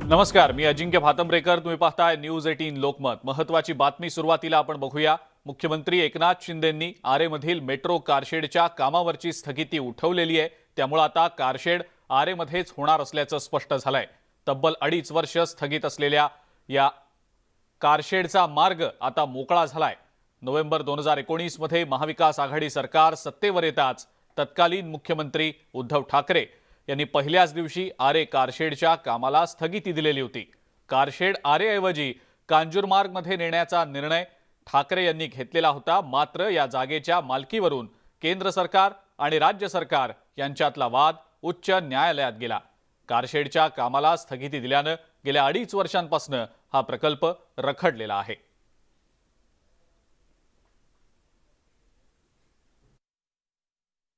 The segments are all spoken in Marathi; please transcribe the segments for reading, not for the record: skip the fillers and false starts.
नमस्कार, मी अजिंक्य भातंब्रेकर. तुम्ही पाहताय न्यूज 18 लोकमत. महत्त्वाची बातमी सुरुवातीला आपण बघूया. मुख्यमंत्री एकनाथ शिंदेंनी आरेमधील मेट्रो कारशेडच्या कामावरची स्थगिती उठवलेली आहे. त्यामुळे आता कारशेड आरेमध्येच होणार असल्याचं स्पष्ट झालंय. तब्बल 2.5 वर्ष स्थगित असलेल्या या कारशेडचा मार्ग आता मोकळा झालाय. नोव्हेंबर 2019 मध्ये महाविकास आघाडी सरकार सत्तेवर येताच तत्कालीन मुख्यमंत्री उद्धव ठाकरे यांनी पहिल्याच दिवशी आरे कारशेडच्या कामाला स्थगिती दिलेली होती. कारशेड आरेऐवजी कांजूरमार्गमध्ये नेण्याचा निर्णय ठाकरे यांनी घेतलेला होता. मात्र या जागेच्या मालकीवरून केंद्र सरकार आणि राज्य सरकार यांच्यातला वाद उच्च न्यायालयात गेला. कारशेडच्या कामाला स्थगिती दिल्यानं गेल्या 2.5 वर्षांपासून हा प्रकल्प रखडलेला आहे.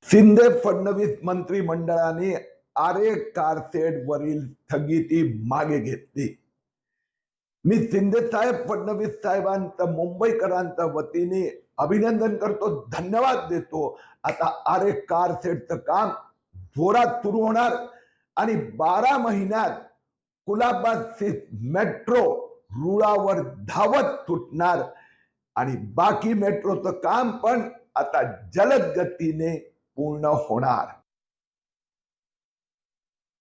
शिंदे फडणवीस मंत्रिमंडळाने आरे कारशेड वरील स्थगिती मागे घेतली. मी शिंदे साहेब फडणवीस साहेबांचं मुंबईकरांच्या वतीने अभिनंदन करतो, धन्यवाद देतो. आता आरे कारशेडचं काम जोरात सुरू होणार आणि 12 महिन्यात कुलाबा मेट्रो रुळावर धावत सुटणार आणि बाकी मेट्रोचं काम पण आता जलद गतीने पूर्ण होणार.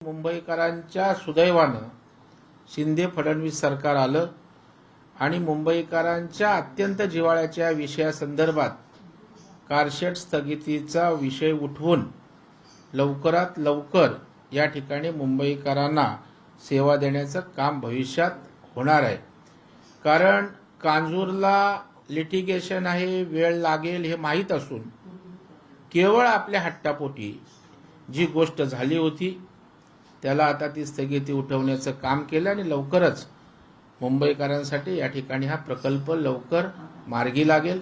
मुंबईकरांच्या सुदैवानं शिंदे फडणवीस सरकार आलं आणि मुंबईकरांच्या अत्यंत जिव्हाळ्याच्या विषयासंदर्भात कारशेड स्थगितीचा विषय उठवून लवकरात लवकर या ठिकाणी मुंबईकरांना सेवा देण्याचं काम भविष्यात होणार आहे. कारण कांजूरला लिटिगेशन आहे, वेळ लागेल हे माहीत असून केवळ आपल्या हट्टापोटी जी गोष्ट झाली होती त्याला आता ती स्थगिती उठवण्याचं काम केलं आणि लवकरच मुंबईकरांसाठी या ठिकाणी हा प्रकल्प लवकर मार्गी लागेल.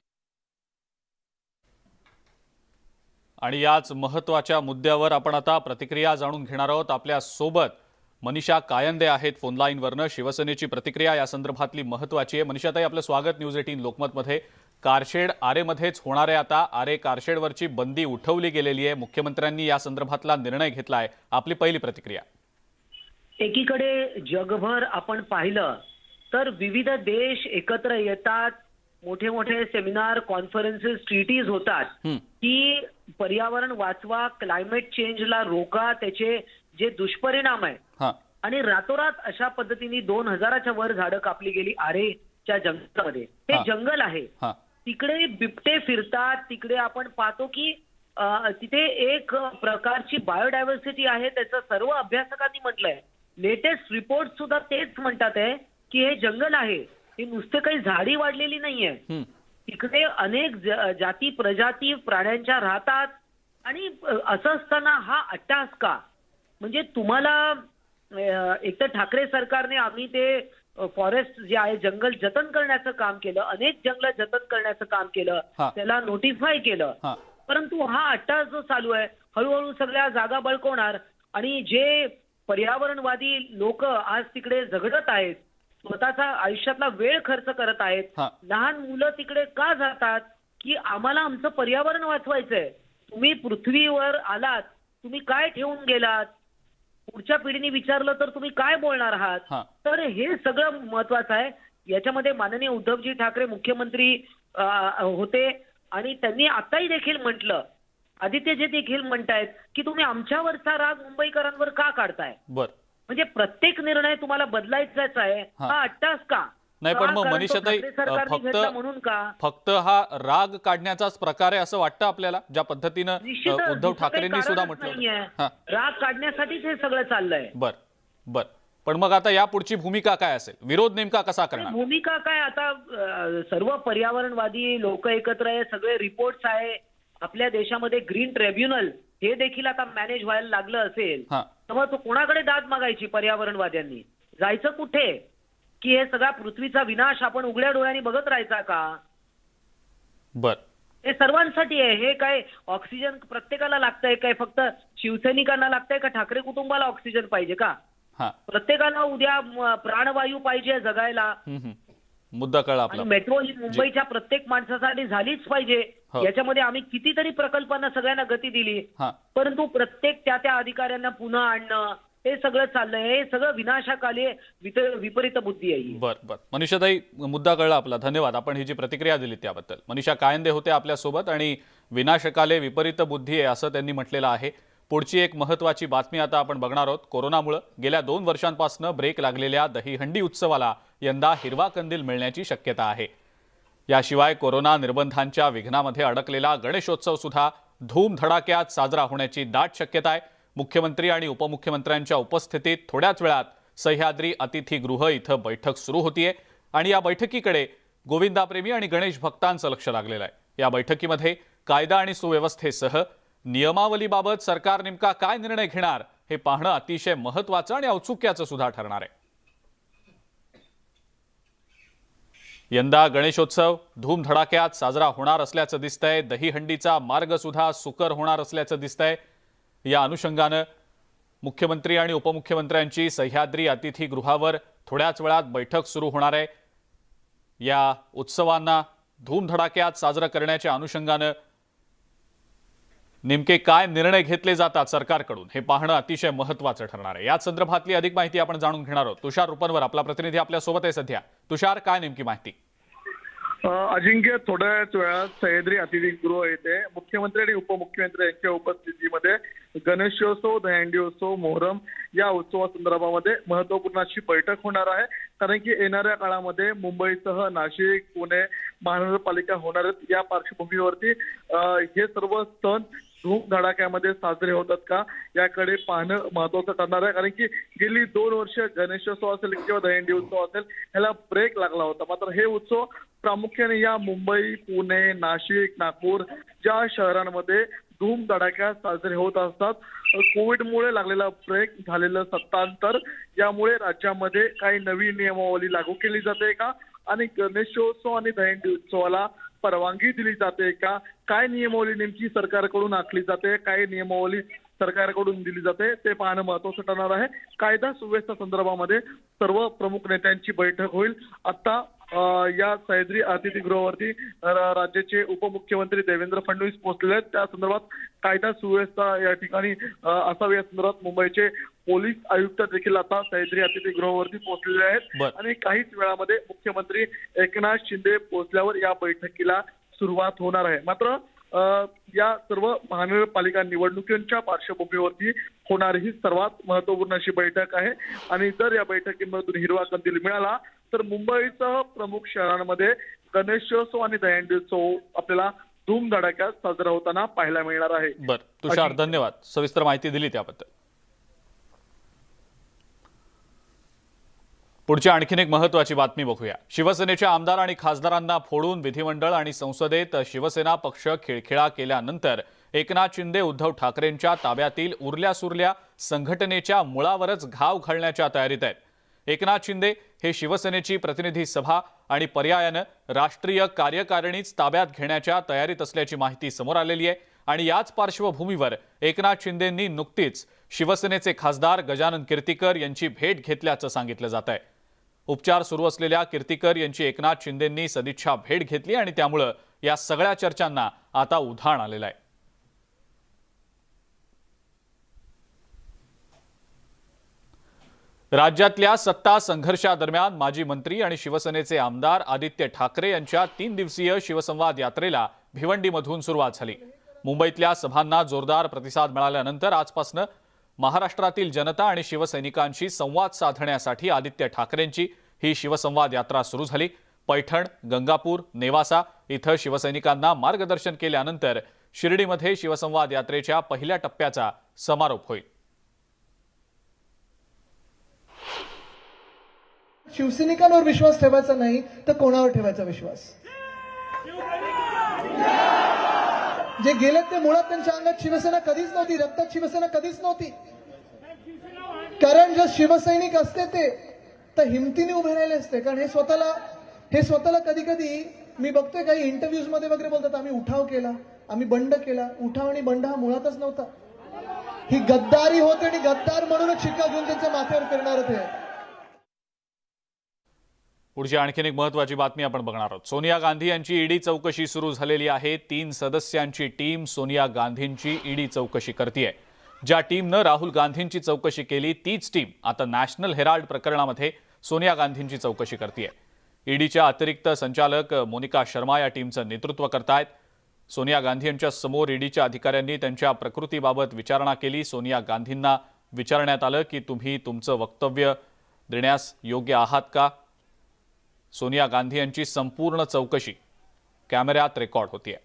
आणि याच महत्त्वाच्या मुद्द्यावर आपण आता प्रतिक्रिया जाणून घेणार आहोत. आपल्या सोबत मनीषा कायंदे आहेत फोन लाईनवरनं. शिवसेनेची प्रतिक्रिया या संदर्भातली महत्त्वाची आहे. मनीषाताई, आपलं स्वागत न्यूज 18 लोकमतमध्ये. कारशेड आरेमध्येच होणार आहे. आता आरे कारशेडवरची बंदी उठवली गेलेली आहे. मुख्यमंत्र्यांनी या संदर्भातला निर्णय घेतला आहे. आपली पहिली प्रतिक्रिया. एकीकडे जगभर आपण पाहिलं तर विविध देश एकत्र येतात, मोठे मोठे सेमिनार, कॉन्फरन्सेस, ट्रीटीज होतात की पर्यावरण वाचवा, क्लायमेट चेंजला रोका, त्याचे जे दुष्परिणाम आहे. आणि रातोरात अशा पद्धतीने 2000च्या वर झाडं कापली गेली आरेच्या जंगलामध्ये. हे जंगल आहे, तिकडे बिबटे फिरतात, तिकडे आपण पाहतो की तिथे एक प्रकारची बायोडायव्हर्सिटी आहे. त्याचं सर्व अभ्यासकांनी म्हटलंय. लेटेस्ट रिपोर्ट सुद्धा तेच म्हणतात आहे की हे जंगल आहे, हे नुसते काही झाडी वाढलेली नाहीये. तिकडे अनेक जाती प्रजाती प्राण्यांच्या राहतात. आणि असं असताना हा अट्टहास का? म्हणजे तुम्हाला एक तर ठाकरे सरकारने आम्ही ते फॉरेस्ट जे आहे जंगल जतन करण्याचं काम केलं, अनेक जंगल जतन करण्याचं काम केलं, त्याला नोटिफाय केलं. परंतु हा अट्टहास जो चालू आहे, हळूहळू सगळ्या जागा बळकवणार आणि जे पर्यावरणवादी लोक आज तिकडे झगडत आहेत, स्वतःचा आयुष्यातला वेळ खर्च करत आहेत, लहान मुलं तिकडे का जातात की आम्हाला आमचं पर्यावरण वाचवायचंय. तुम्ही पृथ्वीवर आलात, तुम्ही काय ठेवून गेलात, पुढच्या पिढीने विचारलं तर तुम्ही काय बोलणार आहात. तर हे सगळं महत्वाचं आहे. याच्यामध्ये माननीय उद्धवजी ठाकरे मुख्यमंत्री होते आणि त्यांनी आताही देखील म्हटलं, आदित्यजी देखील म्हणतायत की तुम्ही आमच्यावरचा राग मुंबईकरांवर का काढताय. म्हणजे प्रत्येक निर्णय तुम्हाला बदलायचाच आहे. हा अट्टहास का? नाही, पण मग मनीषाताई, फक्त हा राग काढण्याचाच प्रकार आहे असं वाटतं आपल्याला, ज्या पद्धतीनं उद्धव ठाकरेंनी सुद्धा म्हटलं. राग काढण्यासाठीच हे सगळं चाललंय. बर. पण मग आता या पुढची भूमिका काय असेल? विरोध नेमका कसा करणार? भूमिका काय? आता सर्व पर्यावरणवादी लोक एकत्र आहे, सगळे रिपोर्ट्स आहे. आपल्या देशामध्ये ग्रीन ट्रिब्युनल हे देखील आता मॅनेज व्हायला लागलं असेल तर मग तो कोणाकडे दाद मागायची? पर्यावरणवाद्यांनी जायचं कुठे? की हे सगळा पृथ्वीचा विनाश आपण उघड्या डोळ्यांनी बघत राहायचा का? हे सर्वांसाठी आहे. हे काय ऑक्सिजन प्रत्येकाला लागतंय काय? फक्त शिवसैनिकांना लागतंय का? ठाकरे कुटुंबाला ऑक्सिजन पाहिजे का? प्रत्येकाला उद्या प्राणवायू पाहिजे जगायला. मुद्दा कळला आपला. मेट्रो ही मुंबईच्या प्रत्येक माणसासाठी झालीच पाहिजे. याच्यामध्ये आम्ही कितीतरी प्रकल्पांना सगळ्यांना गती दिली, परंतु प्रत्येक त्या अधिकाऱ्यांना पुन्हा आणणं, हे सगळं चाललंय, हे सगळं विनाशाकाली विपरीत बुद्धी आहे ही. बर मनीषाताई, मुद्दा कळला आपला. धन्यवाद. आपण ही जी प्रतिक्रिया दिली त्याबद्दल. मनीषा कायंदे होते आपल्यासोबत आणि विनाशकाले विपरीत बुद्धी आहे असं त्यांनी म्हटलेलं आहे. पुढची एक महत्त्वाची बातमी आता आपण बघणार आहोत. कोरोनामुळे गेल्या 2 वर्षांपासून ब्रेक लागलेल्या दहीहंडी उत्सवाला यंदा हिरवा कंदील मिळण्याची शक्यता आहे. याशिवाय कोरोना निर्बंधांच्या विघ्नामध्ये अडकलेला गणेशोत्सव सुद्धा धूमधडाक्यात साजरा होण्याची दाट शक्यता आहे. मुख्यमंत्री आणि उपमुख्यमंत्र्यांच्या उपस्थितीत थोड्याच वेळात सह्याद्री अतिथीगृह इथं बैठक सुरू होतीये आणि या बैठकीकडे गोविंदाप्रेमी आणि गणेश भक्तांचं लक्ष लागलेलं आहे. या बैठकीमध्ये कायदा आणि सुव्यवस्थेसह नियमावलीबाबत सरकार नेमका काय निर्णय घेणार हे पाहणं अतिशय महत्त्वाचं आणि औत्सुक्याचं सुद्धा ठरणार आहे. यंदा गणेशोत्सव धूमधडाक्यात साजरा होणार असल्याचं दिसतंय. दहीहंडीचा मार्ग सुद्धा सुकर होणार असल्याचं दिसतंय. या अनुषंगानं मुख्यमंत्री आणि उपमुख्यमंत्र्यांची सह्याद्री अतिथीगृहावर थोड्याच वेळात बैठक सुरू होणार आहे. या उत्सवांना धूमधडाक्यात साजरं करण्याच्या अनुषंगानं नेमके काय निर्णय घेतले जातात सरकारकडून हे पाहणं अतिशय महत्त्वाचं ठरणार आहे. याच संदर्भातली अधिक माहिती आपण जाणून घेणार आहोत. तुषार रुपनवर आपला प्रतिनिधी आपल्या सोबत आहे सध्या. तुषार, काय नेमकी माहिती? अजिंक्य, थोड्याच वेळात सह्याद्री अतिथीगृह येथे मुख्यमंत्री आणि उपमुख्यमंत्री यांच्या उपस्थितीमध्ये गणेशोत्सव, दहीहंडी उत्सव, मोहरम या उत्सवासंदर्भामध्ये महत्वपूर्ण अशी बैठक होणार आहे. कारण की येणाऱ्या काळामध्ये मुंबईसह नाशिक, पुणे महानगरपालिका होणार आहेत. या पार्श्वभूमीवरती हे सर्व सण धूमधडाक्यामध्ये साजरे होतात का याकडे पाहणं महत्वाचं ठरणार आहे. कारण की गेली 2 वर्ष गणेशोत्सव असेल किंवा दहीहंडी उत्सव असेल ह्याला ब्रेक लागला होता. मात्र हे उत्सव प्रामुख्याने या मुंबई, पुणे, नाशिक, नागपूर ज्या शहरांमध्ये धूमधडाक्यात साजरे होत असतात. कोविडमुळे लागलेला ब्रेक, झालेलं सत्तांतर यामुळे राज्यामध्ये काही नवीन नियमावली लागू केली जाते का आणि गणेशोत्सव आणि दहीहंडी उत्सवाला परवानगी दिली जाते का, काय नियमावली नेमकी सरकारकडून आखली जाते, काय नियमावली सरकारकडून दिली जाते ते पाहणं महत्वाचं ठरणार आहे. कायदा सुव्यवस्था संदर्भामध्ये सर्व प्रमुख नेत्यांची बैठक होईल. आता या सह्याद्री अतिथीगृहावरती राज्याचे उपमुख्यमंत्री देवेंद्र फडणवीस पोहोचलेले आहेत. त्या संदर्भात कायदा सुव्यवस्था या ठिकाणी असावी या संदर्भात मुंबईचे पोलीस आयुक्त देखील आता सह्याद्री अतिथीगृहावरती पोहोचलेले आहेत आणि काहीच वेळामध्ये मुख्यमंत्री एकनाथ शिंदे पोहोचल्यावर या बैठकीला सुरुवात होणार आहे. मात्र या सर्व महानगरपालिका निवडणुकींच्या पार्श्वभूमीवरती होणारी ही सर्वात महत्वपूर्ण अशी बैठक आहे आणि जर या बैठकीमधून हिरवा कंदील मिळाला तर मुंबईसह प्रमुख शहरांमध्ये गणेशोत्सव आणि दहीहंडी उत्सव आपल्याला धूमधडाक्यात साजरा होताना पाहायला मिळणार आहे. बरं तुषार, धन्यवाद. सविस्तर माहिती दिली त्याबद्दल. पुढची आणखीन एक महत्त्वाची बातमी बघूया. शिवसेनेच्या आमदार आणि खासदारांना फोडून विधिमंडळ आणि संसदेत शिवसेना पक्ष खिळखिळा केल्यानंतर एकनाथ शिंदे उद्धव ठाकरेंच्या ताब्यातील उरल्या-सुरल्या संघटनेच्या मुळावरच घाव घालण्याच्या तयारीत आहेत. एकनाथ शिंदे हे शिवसेनेची प्रतिनिधी सभा आणि पर्यायानं राष्ट्रीय कार्यकारिणीच ताब्यात घेण्याच्या तयारीत असल्याची माहिती समोर आलेली आहे आणि याच पार्श्वभूमीवर एकनाथ शिंदेंनी नुकतीच शिवसेनेचे खासदार गजानन कीर्तिकर यांची भेट घेतल्याचं सांगितलं जात आहे. उपचार सुरू असलेल्या कीर्तिकर यांची एकनाथ शिंदेंनी सदिच्छा भेट घेतली आणि त्यामुळे या सगळ्या चर्चांना आता उधाण आलेलं आहे. राज्यातल्या सत्ता संघर्षादरम्यान माजी मंत्री आणि शिवसेनेचे आमदार आदित्य ठाकरे यांच्या 3 दिवसीय शिवसंवाद यात्रेला भिवंडीमधून सुरुवात झाली. मुंबईतल्या सभांना जोरदार प्रतिसाद मिळाल्यानंतर आजपासून महाराष्ट्रातील जनता आणि शिवसैनिकांशी संवाद साधण्यासाठी आदित्य ठाकरेंची ही शिवसंवाद यात्रा सुरू झाली. पैठण, गंगापूर, नेवासा इथं शिवसैनिकांना मार्गदर्शन केल्यानंतर शिर्डीमध्ये शिवसंवाद यात्रेच्या पहिल्या टप्प्याचा समारोप होईल. शिवसैनिकांवर विश्वास ठेवायचा नाही तर कोणावर ठेवायचा विश्वास? जे गेले ते मुळात त्यांच्या अंगात शिवसेना कधीच नव्हती, रक्तात शिवसेना कधीच नव्हती. कारण जर शिवसैनिक असते ते तर हिमतीने उभे राहिले असते. कारण हे स्वतःला कधी कधी मी बघतोय काही इंटरव्ह्यूज मध्ये वगैरे बोलतात आम्ही उठाव केला, आम्ही बंड केला. उठाव आणि बंड हा मुळातच नव्हता. ही गद्दारी होते आणि गद्दार म्हणूनच शिक्का घेऊन त्यांच्या माथ्यावर फिरणार होते. पुढची आणखीन एक महत्त्वाची बातमी आपण बघणार आहोत. सोनिया गांधी यांची ईडी चौकशी सुरू झालेली आहे. 3 सदस्यांची टीम सोनिया गांधींची ईडी चौकशी करतेय. ज्या टीमनं राहुल गांधींची चौकशी केली तीच टीम आता नॅशनल हेराल्ड प्रकरणामध्ये सोनिया गांधींची चौकशी करतेय. ईडीच्या अतिरिक्त संचालक मोनिका शर्मा या टीमचं नेतृत्व करतायत. सोनिया गांधी यांच्या समोर ईडीच्या अधिकाऱ्यांनी त्यांच्या प्रकृतीबाबत विचारणा केली. सोनिया गांधींना विचारण्यात आलं की तुम्ही तुमचं वक्तव्य देण्यास योग्य आहात का. सोनिया गांधी यांची संपूर्ण चौकशी कॅमेऱ्यात रेकॉर्ड होतीये.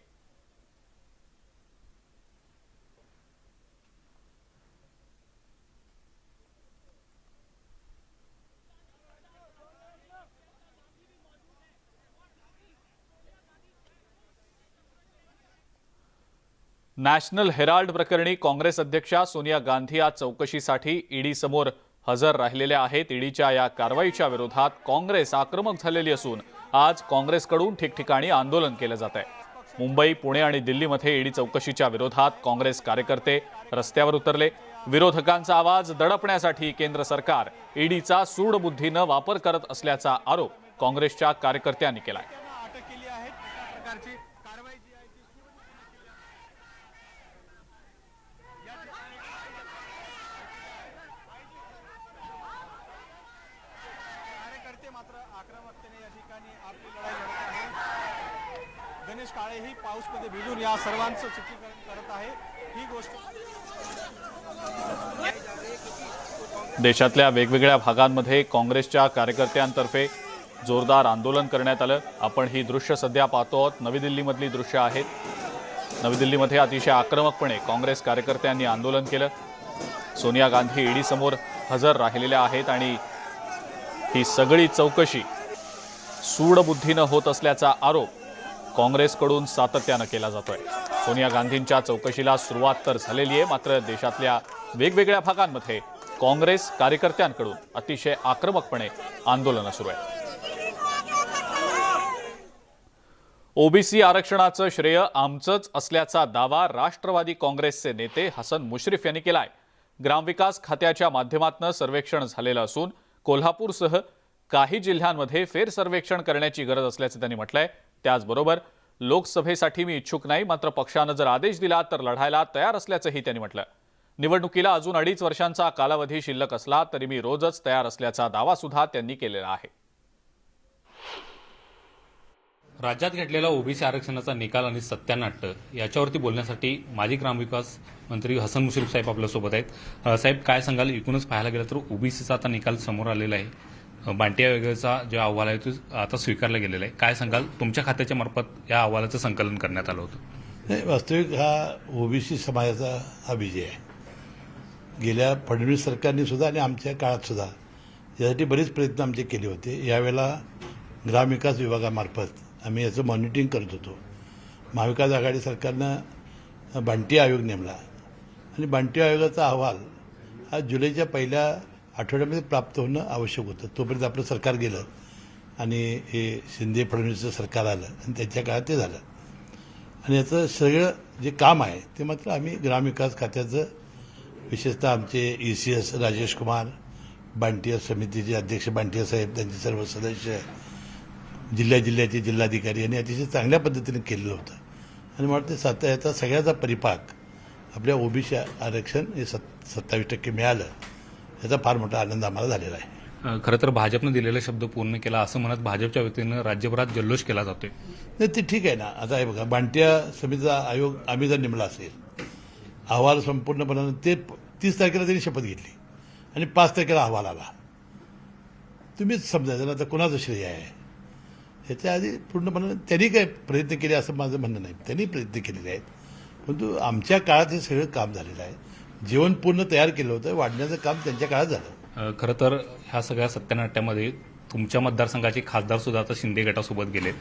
नॅशनल हेराल्ड प्रकरणी काँग्रेस अध्यक्षा सोनिया गांधी आज चौकशीसाठी ईडी समोर हजर राहिलेल्या आहेत. ईडीच्या या कारवाईच्या विरोधात काँग्रेस आक्रमक झालेली असून आज काँग्रेसकडून ठिकठिकाणी आंदोलन केलं जात आहे. मुंबई, पुणे आणि दिल्लीमध्ये ईडी चौकशीच्या विरोधात काँग्रेस कार्यकर्ते रस्त्यावर उतरले. विरोधकांचा आवाज दडपण्यासाठी केंद्र सरकार ईडीचा सूडबुद्धीनं वापर करत असल्याचा आरोप काँग्रेसच्या कार्यकर्त्यांनी केलाय. मात्र आक्रमकतेने या ठिकाणी आपली लढाई लढत आहे. गणेश काळे ही पाऊसमध्ये भिजून या सर्वांचं चित्रीकरण करत आहे. ही गोष्ट देशातल्या वेगवेगळ्या भागांमध्ये काँग्रेसच्या कार्यकर्त्यांतर्फे जोरदार आंदोलन करण्यात आलं. आपण ही दृश्य सध्या पाहतो आहोत. नवी दिल्लीमधली दृश्य आहेत. नवी दिल्लीमध्ये अतिशय आक्रमकपणे काँग्रेस कार्यकर्त्यांनी आंदोलन केलं. सोनिया गांधी ईडी समोर हजर राहिलेल्या आहेत आणि ही सगळी चौकशी सूडबुद्धीनं होत असल्याचा आरोप काँग्रेसकडून सातत्यानं केला जातोय. सोनिया गांधींच्या चौकशीला सुरुवात तर झालेली आहे, मात्र देशातल्या वेगवेगळ्या भागांमध्ये काँग्रेस कार्यकर्त्यांकडून अतिशय आक्रमकपणे आंदोलनं सुरू आहे. ओबीसी आरक्षणाचं श्रेय आमचंच असल्याचा दावा राष्ट्रवादी काँग्रेसचे नेते हसन मुश्रीफ यांनी केलाय. ग्रामविकास खात्याच्या माध्यमातून सर्वेक्षण झालेलं असून कोल्हापूरसह काही जिल्ह्यांमध्ये फेरसर्वेक्षण करण्याची गरज असल्याचं त्यांनी म्हटलंय. त्याचबरोबर लोकसभेसाठी मी इच्छुक नाही, मात्र पक्षानं जर आदेश दिला तर लढायला तयार असल्याचंही त्यांनी म्हटलं. निवडणुकीला अजून 2.5 वर्षांचा कालावधी शिल्लक असला तरी मी रोजच तयार असल्याचा दावा सुद्धा त्यांनी केलेला आहे. राज्यात घडलेला ओबीसी आरक्षणाचा निकाल आणि सत्यानाट्य याच्यावरती बोलण्यासाठी माजी ग्रामविकास मंत्री हसन मुश्रीफ साहेब आपल्यासोबत आहेत. साहेब, काय सांगाल? एकूणच पाहायला गेलं तर ओबीसीचा आता निकाल समोर आलेला आहे. बांटी आयोगाचा जो अहवाल आहे तो आता स्वीकारला गेलेला आहे. काय सांगाल? तुमच्या खात्याच्या मार्फत या अहवालाचं संकलन करण्यात आलं होतं. नाही, वास्तविक हा ओबीसी समाजाचा हा विजय आहे. गेल्या फडणवीस सरकारने सुद्धा आणि आमच्या काळात सुद्धा यासाठी बरेच प्रयत्न आमचे केले होते. यावेळेला ग्रामविकास विभागामार्फत आम्ही याचं मॉनिटरिंग करत होतो. महाविकास आघाडी सरकारनं बांटी आयोग नेमला आणि बांटी आयोगाचा अहवाल हा जुलैच्या पहिल्या आठवड्यामध्ये प्राप्त होणं आवश्यक होतं. तोपर्यंत आपलं सरकार गेलं आणि हे शिंदे फडणवीसचं सरकार आलं आणि त्यांच्या काळात ते झालं. आणि याचं सगळं जे काम आहे ते मात्र आम्ही ग्रामविकास खात्याचं, विशेषतः आमचे ECS राजेश कुमार, बांटिया समितीचे अध्यक्ष बांटिया साहेब, त्यांचे सर्व सदस्य, जिल्ह्याचे जिल्हाधिकारी यांनी अतिशय चांगल्या पद्धतीने केलेलं होतं. आणि मला वाटतं याचा सगळ्याचा परिपाक आपल्या ओबीसी आरक्षण हे 27% मिळालं, याचा फार मोठा आनंद आम्हाला झालेला आहे. खरं तर भाजपनं दिलेला शब्द पूर्ण केला असं म्हणत भाजपच्या वतीनं राज्यभरात जल्लोष केला जातोय. नाही, ते ठीक आहे ना. आता हे बघा, बांटिया समितीचा आयोग आम्ही जर नेमला असेल, अहवाल संपूर्णपणे ते 30 तारखेला त्यांनी शपथ घेतली आणि 5 तारखेला अहवाल आला. तुम्हीच समजायचं ना आता कोणाचं श्रेय आहे. ह्याच्या आधी पूर्णपणे त्यांनी काय प्रयत्न केले असं माझं म्हणणं नाही. त्यांनी प्रयत्न केलेले आहेत, परंतु आमच्या काळात हे सगळं काम झालेलं आहे. जेवण पूर्ण तयार केलं होतं, वाढण्याचं काम त्यांच्या काळात झालं. खरं तर ह्या सगळ्या सत्यानाट्यामध्ये तुमच्या मतदारसंघाचे खासदार सुद्धा आता शिंदे गटासोबत गेले,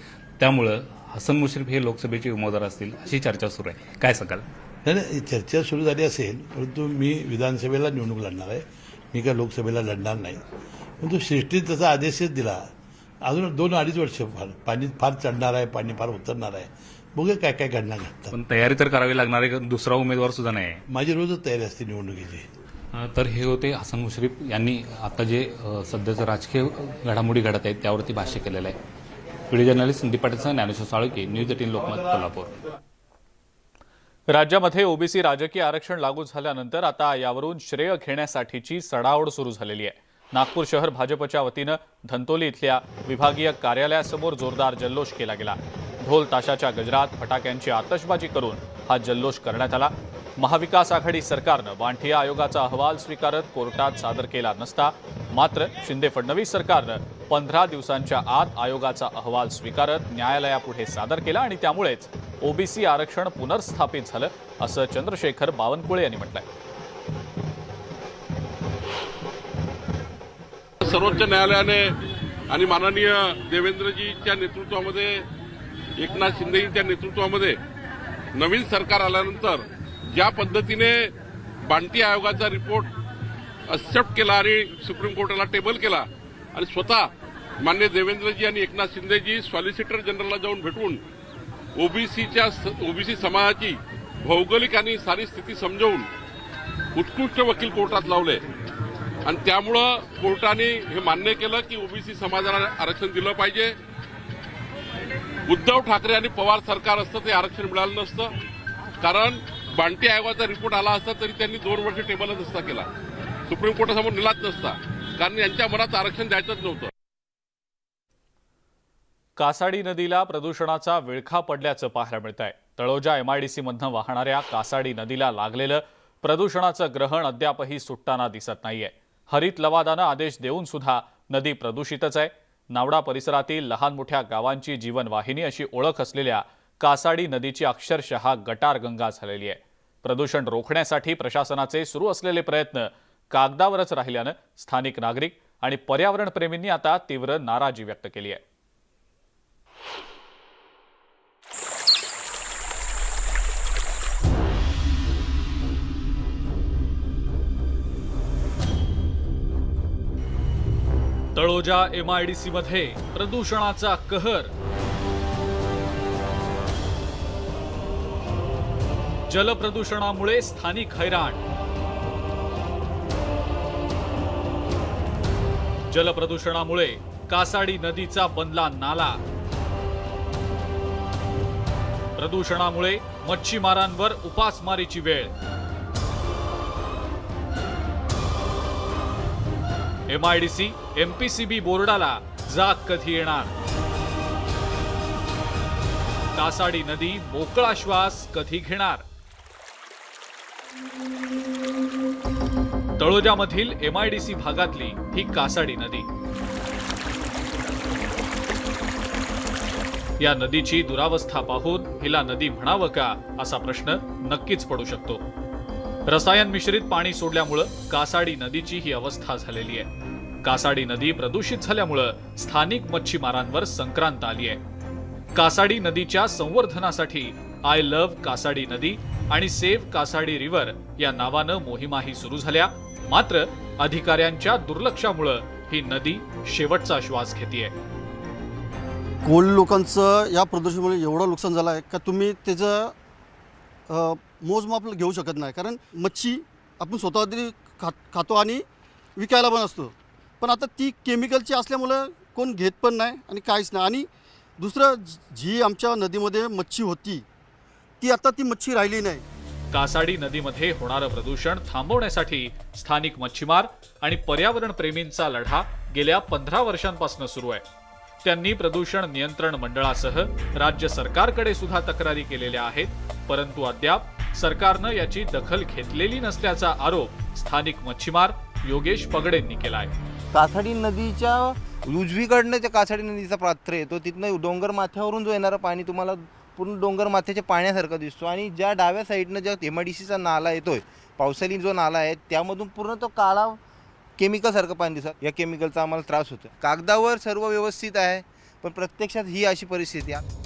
त्यामुळं हसन मुश्रीफ हे लोकसभेचे उमेदवार असतील अशी चर्चा सुरू आहे. काय सांगाल? नाही, चर्चा सुरू झाली असेल, परंतु मी विधानसभेला निवडणूक लढणार आहे. मी काय लोकसभेला लढणार नाही. परंतु सृष्टीत त्याचा आदेशच दिला. अजून 2-2.5 वर्ष पाणी फार चढणार आहे, पाणी फार उतरणार आहे. बघूया काय काय घडणार घडतं. पण तयारी तर करावी लागणार आहे. दुसरा उमेदवार सुद्धा नाही आहे. माझी रोजच तयारी असते निवडणुकीची. तर हे होते हसन मुश्रीफ यांनी आता जे सध्याचं राजकीय घडामोडी घडत आहेत त्यावरती भाष्य केलेलं आहे. व्हिडिओ जर्नलिस्ट संदीप पाटीलसह ज्ञानेश्वर साळुंके, न्यूज 18 लोकमत, कोल्हापूर. राज्यामध्ये ओबीसी राजकीय आरक्षण लागू झाल्यानंतर आता यावरून श्रेय घेण्यासाठीची चढाओढ सुरू झालेली आहे. नागपूर शहर भाजपच्या वतीनं धंतोली इथल्या विभागीय कार्यालयासमोर जोरदार जल्लोष केला गेला. ढोल ताशाच्या गजरात फटाक्यांची आतषबाजी करून हा जल्लोष करण्यात आला. महाविकास आघाडी सरकारनं वांठिया आयोगाचा अहवाल स्वीकारत कोर्टात सादर केला नसता, मात्र शिंदे फडणवीस सरकारनं 15 दिवसांच्या आत आयोगाचा अहवाल स्वीकारत न्यायालयापुढे सादर केला आणि त्यामुळेच ओबीसी आरक्षण पुनर्स्थापित झालं, असं चंद्रशेखर बावनकुळे यांनी म्हटलंय. सर्वोच्च न्यायालयाने आणि माननीय देवेंद्रजीच्या नेतृत्वामध्ये, एकनाथ शिंदेजींच्या नेतृत्वामध्ये नवीन सरकार आल्यानंतर ज्या पद्धतीने बांटी आयोगाचा रिपोर्ट एक्सेप्ट केला आणि सुप्रीम कोर्टाला टेबल केला आणि स्वतः माननीय देवेंद्रजी आणि एकनाथ शिंदेजी सॉलिसिटर जनरलला जाऊन भेटून ओबीसी समाजाची भौगोलिक आणि सारी स्थिती समजावून उत्कृष्ट वकील कोर्टात लावले आणि त्यामुळं कोर्टाने हे मान्य केलं की ओबीसी समाजाला आरक्षण दिलं पाहिजे. उद्धव ठाकरे आणि पवार सरकार असतं ते आरक्षण मिळालं नसतं, कारण बांटी आयोगाचा रिपोर्ट आला असता तरी त्यांनी 2 वर्ष टेबलच नसता केला, सुप्रीम कोर्टासमोर नेलाच नसता, कारण यांच्या मनात आरक्षण द्यायचंच नव्हतं. कासाडी नदीला प्रदूषणाचा विळखा पडल्याचं पाहायला मिळत आहे. तळोजा एमआयडीसीमधनं वाहणाऱ्या कासाडी नदीला लागलेलं प्रदूषणाचं ग्रहण अद्यापही सुटताना दिसत नाहीये. हरित लवादानं आदेश देऊन सुद्धा नदी प्रदूषितच आहे. नावडा परिसरातील लहान मोठ्या गावांची जीवनवाहिनी अशी ओळख असलेल्या कासाडी नदीची अक्षरशः गटारगंगा झालेली आहे. प्रदूषण रोखण्यासाठी प्रशासनाचे सुरू असलेले प्रयत्न कागदावरच राहिल्यानं स्थानिक नागरिक आणि पर्यावरणप्रेमींनी आता तीव्र नाराजी व्यक्त केली आहे. तळोजा एमआयडीसीमध्ये प्रदूषणाचा कहर. जलप्रदूषणामुळे स्थानिक हैराण. जलप्रदूषणामुळे कासाडी नदीचा बनला नाला. प्रदूषणामुळे मच्छीमारांवर उपासमारीची वेळ. एमआयडीसी एमपीसीबी बोर्डाला जाग कधी येणार? कासाडी नदी मोकळा श्वास कधी घेणार? तळोजामधील एमआयडीसी भागातली ही कासाडी नदी. या नदीची दुरावस्था पाहून हिला नदी म्हणावं का असा प्रश्न नक्कीच पडू शकतो. रसायन मिश्रित पाणी सोडल्यामुळं कासाडी नदीची ही अवस्था झालेली आहे. कासाडी नदी प्रदूषित झाल्यामुळं स्थानिक मच्छीमारांवर संक्रांत आली आहे. कासाडी नदीच्या संवर्धनासाठी आय लव्ह कासाडी नदी आणि सेव्ह कासाडी रिव्हर या नावानं मोहिमाही सुरू झाल्या. मात्र अधिकाऱ्यांच्या दुर्लक्षामुळं ही नदी शेवटचा श्वास घेतेय. कोल लोकांचं या प्रदूषणामुळे एवढं नुकसान झालं आहे का तुम्ही त्याचं मोजमाप घेऊ शकत नाही. कारण मच्छी आपण स्वतः तरी खातो आणि विकायला पण असतो, पण आता ती केमिकलची असल्यामुळं कोण घेत पण नाही आणि काहीच नाही. आणि दुसरं, जी आमच्या नदीमध्ये मच्छी होती ती आता ती मच्छी राहिली नाही. कासाडी नदीमध्ये होणारं प्रदूषण थांबवण्यासाठी स्थानिक मच्छीमार आणि पर्यावरण प्रेमींचा लढा गेल्या 15 वर्षांपासून सुरू आहे. त्यांनी प्रदूषण नियंत्रण मंडळासह राज्य सरकारकडे सुद्धा तक्रारी केलेल्या आहेत, परंतु अद्याप सरकारनं याची दखल घेतलेली नसल्याचा आरोप स्थानिक मच्छीमार योगेश पगडेंनी केलाय. कासाडी नदीच्या उजवीकडनं त्या कासाडी नदीचा पात्र येतो, तिथनं डोंगर माथ्यावरून जो येणारा पाणी तुम्हाला पूर्ण डोंगर माथ्याच्या पाण्यासारखा दिसतो. आणि ज्या डाव्या साईडनं ज्या एमआयडीसीचा नाला येतोय, पावसाळी जो नाला आहे त्यामधून पूर्ण तो काळा केमिकलसारखं पाणी दिसत. या केमिकलचा आम्हाला त्रास होतो. कागदावर सर्व व्यवस्थित आहे, पण प्रत्यक्षात ही अशी परिस्थिती आहे.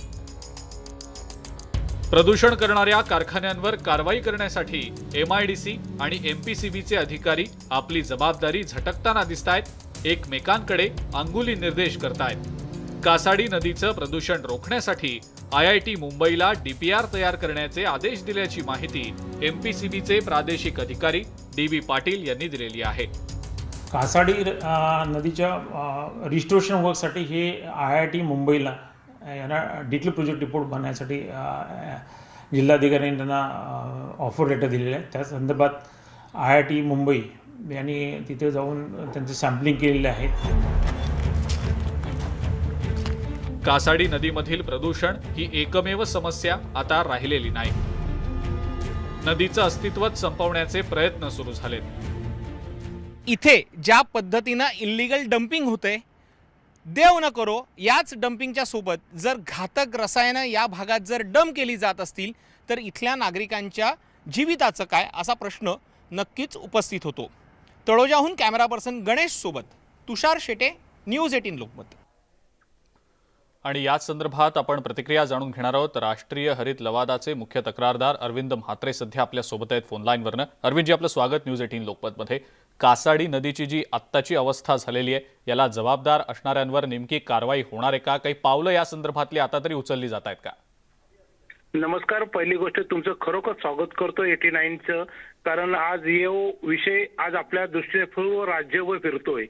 प्रदूषण करणाऱ्या कारखान्यांवर कारवाई करण्यासाठी एमआयडीसी आणि एमपीसीबीचे अधिकारी आपली जबाबदारी झटकताना दिसतायत, एकमेकांकडे अंगुली निर्देश करतायत. कासाडी नदीचं प्रदूषण रोखण्यासाठी IIT मुंबईला DPR तयार करण्याचे आदेश दिल्याची माहिती एमपीसीबीचे प्रादेशिक अधिकारी DB पाटील यांनी दिलेली आहे. कासाडी नदीच्या रिस्टोरेशन वर्कसाठी हे IIT मुंबईला यांना डिटेल प्रोजेक्ट रिपोर्ट बनवण्यासाठी जिल्हाधिकाऱ्यांनी त्यांना ऑफर लेटर दिलेलं आहे. त्या संदर्भात IIT मुंबई यांनी तिथे जाऊन त्यांचं सॅम्पलिंग केलेलं आहे. कासाडी नदीमधील प्रदूषण ही एकमेव समस्या आता राहिलेली नाही. नदीचं अस्तित्वच संपवण्याचे प्रयत्न सुरू झालेत. इथे ज्या पद्धतीनं इल्लीगल डम्पिंग होते, देव न करो याच डम्पिंगच्या सोबत जर घातक रसायनं या भागात जर डंप केली जात असतील तर इथल्या नागरिकांच्या जीविताचं काय असा प्रश्न नक्कीच उपस्थित होतो. तळोजाहून कॅमेरा पर्सन गणेश सोबत तुषार शेटे, न्यूज 18 लोकमत. आणि याच संदर्भात आपण प्रतिक्रिया जाणून घेणार आहोत. राष्ट्रीय हरित लवादाचे मुख्य तक्रारदार अरविंद म्हात्रे सध्या आपल्या सोबत आहेत फोन लाईनवरनं. अरविंदजी, आपलं स्वागत न्यूज 18 लोकमतमध्ये. कासाडी नदीची जी आत्ताची अवस्था झालेली आहे, याला जबाबदार असणाऱ्यांवर नेमकी कारवाई होणार आहे का? काही पावलं या संदर्भातली आता तरी उचलली जात आहेत का? नमस्कार. पहिली गोष्ट तुमचं खरोखर स्वागत करतो 89चं, कारण आज विषय आज आपल्या दृष्टीने पूर्ण राज्यभर फिरतोय.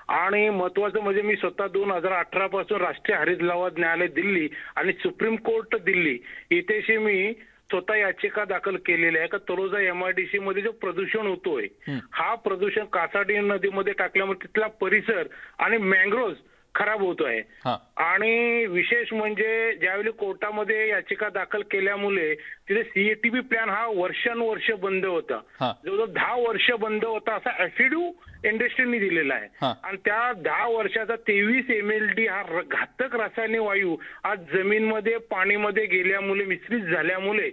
आणि महत्वाचं म्हणजे मी स्वतः 2018 पासून राष्ट्रीय हरित लवाद न्यायालय दिल्ली आणि सुप्रीम कोर्ट दिल्ली इथेशी मी स्वतः याचिका दाखल केलेली आहे का तळोजा MIDC मध्ये जो प्रदूषण होतोय, हा प्रदूषण कासाडी नदीमध्ये टाकल्यामुळे तिथला परिसर आणि मँग्रोव्ह खराब होतोय. आणि विशेष म्हणजे ज्यावेळी कोर्टामध्ये याचिका दाखल केल्यामुळे तिथे CATB प्लॅन हा वर्षानुवर्ष बंद होता. जवळजवळ 10 वर्ष बंद होता असा ॲफिड्यू इंडस्ट्रीनी दिलेला आहे. आणि त्या 10 वर्षाचा 23 MLD हा घातक रासायनिक वायू आज जमीनमध्ये पाणीमध्ये गेल्यामुळे मिश्रित झाल्यामुळे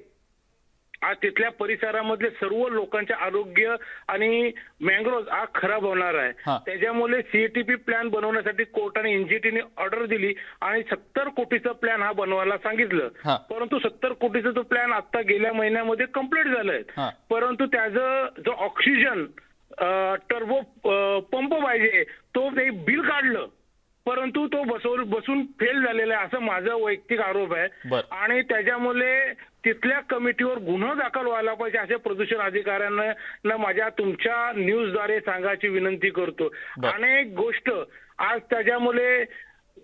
आज तिथल्या परिसरामधले सर्व लोकांचे आरोग्य आणि मँग्रोव्ह हा खराब होणार आहे. त्याच्यामुळे CATB प्लॅन बनवण्यासाठी कोर्टाने NGTने ऑर्डर दिली आणि 70 कोटीचा प्लॅन हा बनवायला सांगितलं. परंतु 70 कोटीचा तो प्लॅन आता गेल्या महिन्यामध्ये कम्प्लीट झालाय. परंतु त्याचं जो ऑक्सिजन टर्बो पंप पाहिजे तो ते बिल काढलं, परंतु तो बसून फेल झालेला आहे असं माझा वैयक्तिक आरोप आहे. आणि त्याच्यामुळे तिथल्या कमिटीवर गुन्हा दाखल व्हायला पाहिजे असे प्रदूषण अधिकाऱ्यांना माझ्या तुमच्या न्यूजद्वारे सांगायची विनंती करतो. अनेक गोष्ट आज त्याच्यामुळे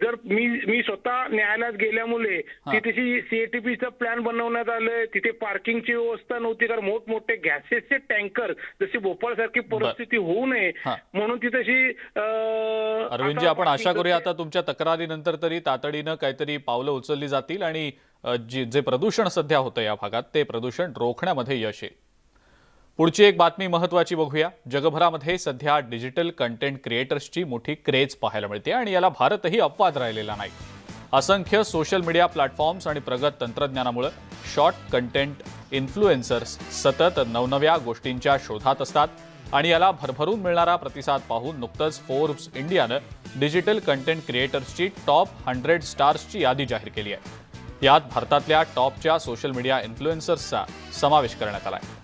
जर मी स्वतः न्यायालयात गेल्यामुळे तिथे CATBचं प्लॅन बनवण्यात आलं. तिथे पार्किंगची व्यवस्था नव्हती, कारण मोठमोठे गॅसेसचे टँकर जशी भोपाळ सारखी परिस्थिती होऊ नये म्हणून तिथेशी. अरविंदजी, आपण आशा करूया आता तुमच्या तक्रारीनंतर तरी तातडीनं काहीतरी पावलं उचलली जातील आणि जे प्रदूषण सध्या होतं या भागात ते प्रदूषण रोखण्यामध्ये यश येईल. पुढची एक बातमी महत्त्वाची बघूया. जगभरामध्ये सध्या डिजिटल कंटेंट क्रिएटर्सची मोठी क्रेज पाहायला मिळते आणि याला भारतही अपवाद राहिलेला नाही. असंख्य सोशल मीडिया प्लॅटफॉर्म्स आणि प्रगत तंत्रज्ञानामुळे शॉर्ट कंटेंट इन्फ्लुएन्सर्स सतत नवनव्या गोष्टींच्या शोधात असतात आणि याला भरभरून मिळणारा प्रतिसाद पाहून नुकतंच फोर्ब्स इंडियानं डिजिटल कंटेंट क्रिएटर्सची टॉप 100 स्टार्सची यादी जाहीर केली आहे. यात भारतातल्या टॉपच्या सोशल मीडिया इन्फ्लुएन्सर्सचा समावेश करण्यात आला आहे.